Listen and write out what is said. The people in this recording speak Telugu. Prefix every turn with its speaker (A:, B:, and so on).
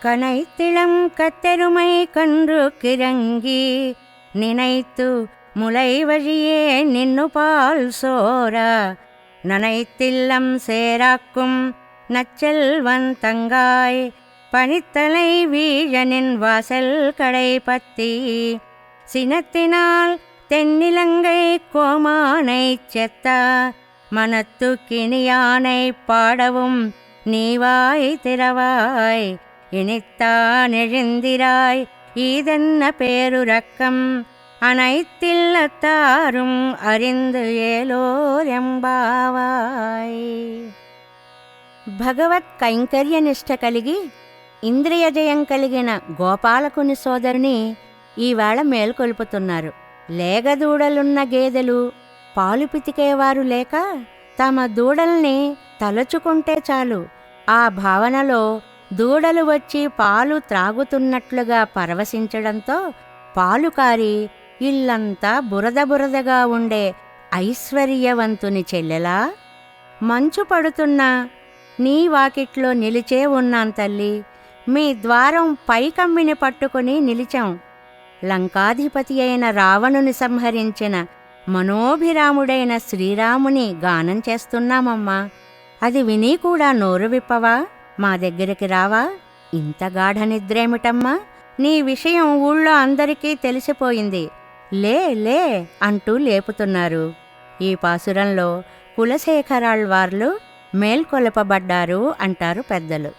A: கனைத்திளம் கத்தெருமை கன்று கிறங்கி நினைத்து முலை வழியே நின்னு பால் சோரா நனைத்தில்லம் சேராக்கும் நச்செல்வன் தங்காய் பனித்தலை வீழனின் வாசல் கடை பத்தி சினத்தினால் தென்னிலங்கை கோமானைச் செத்தா மனத்து கிணியானை பாடவும் நீவாய் திறவாய் இனித்தான் எழுந்திராய் ஈதென்ன பேருரக்கம் அனைத்தில்லத்தாரும் அறிந்து ஏலோர் ఎంబావాయ్. భగవత్ కైంకర్యనిష్ట కలిగి ఇంద్రియజయం కలిగిన గోపాలకుని సోదరిని ఈవేళ మేల్కొల్పుతున్నారు. లేగదూడలున్న గేదెలు పాలు పితికేవారు లేక తమ దూడల్ని తలుచుకుంటే చాలు ఆ భావనలో దూడలు వచ్చి పాలు త్రాగుతున్నట్లుగా పరవశించడంతో పాలు కారి ఇల్లంతా బురద బురదగా ఉండే ఐశ్వర్యవంతుని చెల్లెలా, మంచు పడుతున్నా నీ వాకిట్లో నిలిచే ఉన్నాం తల్లి, మీ ద్వారం పైకమ్మిని పట్టుకుని నిలిచాం. లంకాధిపతి అయిన రావణుని సంహరించిన మనోభిరాముడైన శ్రీరాముని గానం చేస్తున్నామమ్మా. అది విని కూడా నోరు విప్పవా, మా దగ్గరికి రావా? ఇంత గాఢ నిద్రేమిటమ్మా? నీ విషయం ఊళ్ళో అందరికీ తెలిసిపోయింది. లే లే అంటూ లేపుతున్నారు. ఈ పాసురంలో కులశేఖరాళ్వార్లు మేల్కొలపబడ్డారు అంటారు పెద్దలు.